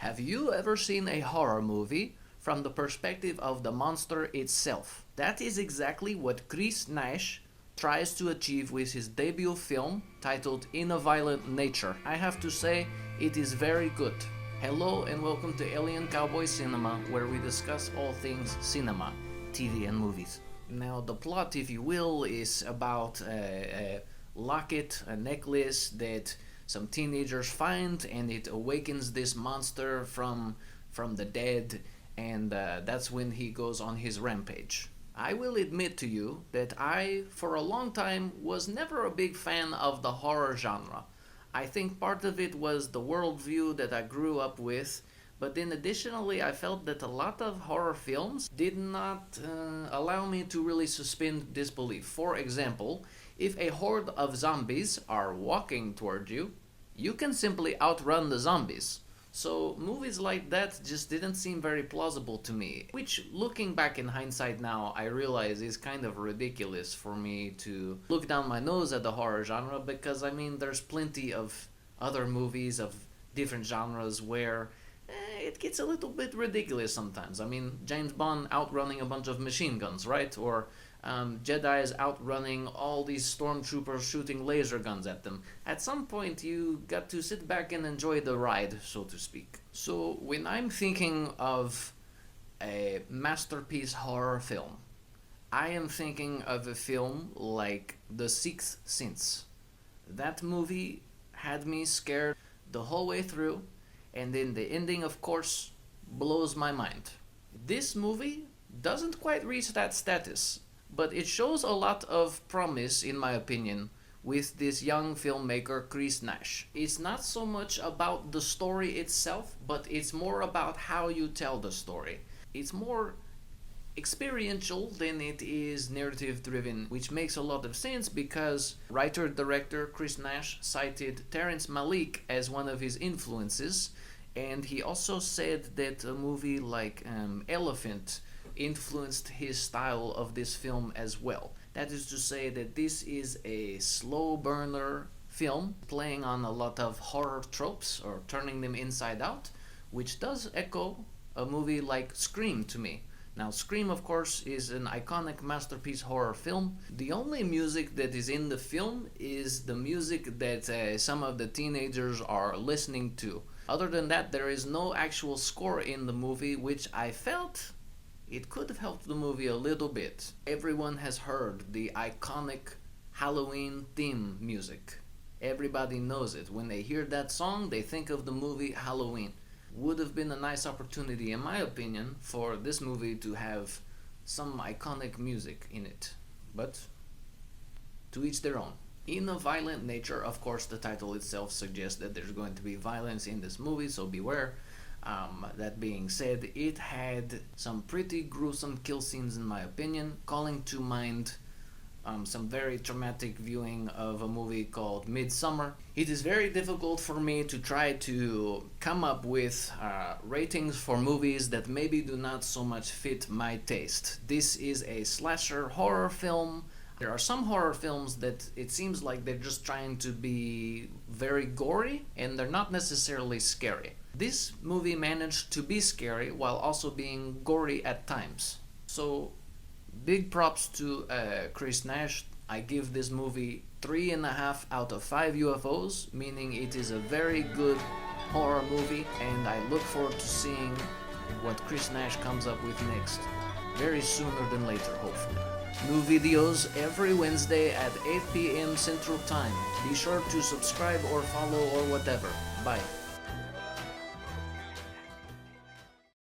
Have you ever seen a horror movie from the perspective of the monster itself? That is exactly what Chris Nash tries to achieve with his debut film titled In a Violent Nature. I have to say, it is very good. Hello and welcome to Alien Cowboy Cinema, where we discuss all things cinema, TV and movies. Now the plot, if you will, is about a locket, a necklace that some teenagers find, and it awakens this monster from the dead, and that's when he goes on his rampage. I will admit to you that I, for a long time, was never a big fan of the horror genre. I think part of it was the worldview that I grew up with, but then additionally I felt that a lot of horror films did not allow me to really suspend disbelief. For example, if a horde of zombies are walking toward you, you can simply outrun the zombies. So movies like that just didn't seem very plausible to me, which, looking back in hindsight now, I realize is kind of ridiculous for me to look down my nose at the horror genre, because I mean there's plenty of other movies of different genres where it gets a little bit ridiculous sometimes. I mean, James Bond outrunning a bunch of machine guns, right? Or Jedi's outrunning all these stormtroopers shooting laser guns at them. At some point, you got to sit back and enjoy the ride, so to speak. So, when I'm thinking of a masterpiece horror film, I am thinking of a film like The Sixth Sense. That movie had me scared the whole way through, and then the ending, of course, blows my mind. This movie doesn't quite reach that status, but it shows a lot of promise, in my opinion, with this young filmmaker, Chris Nash. It's not so much about the story itself, but it's more about how you tell the story. It's more experiential than it is narrative driven, which makes a lot of sense because writer-director Chris Nash cited Terrence Malick as one of his influences, and he also said that a movie like Elephant influenced his style of this film as well. That is to say that this is a slow burner film playing on a lot of horror tropes or turning them inside out, which does echo a movie like Scream to me. Now, Scream, of course, is an iconic masterpiece horror film. The only music that is in the film is the music that some of the teenagers are listening to. Other than that, there is no actual score in the movie, which I felt it could have helped the movie a little bit. Everyone has heard the iconic Halloween theme music. Everybody knows it. When they hear that song, they think of the movie Halloween. Would have been a nice opportunity, in my opinion, for this movie to have some iconic music in it. But to each their own. In a violent nature, of course, the title itself suggests that there's going to be violence in this movie, so beware. That being said, it had some pretty gruesome kill scenes, in my opinion, calling to mind some very traumatic viewing of a movie called Midsommar. It is very difficult for me to try to come up with ratings for movies that maybe do not so much fit my taste. This is a slasher horror film. There are some horror films that it seems like they're just trying to be very gory, and they're not necessarily scary. This movie managed to be scary while also being gory at times. So, big props to Chris Nash. I give this movie 3.5 out of 5 UFOs, meaning it is a very good horror movie, and I look forward to seeing what Chris Nash comes up with next. Very sooner than later, hopefully. New videos every Wednesday at 8 p.m. Central Time. Be sure to subscribe or follow or whatever. Bye.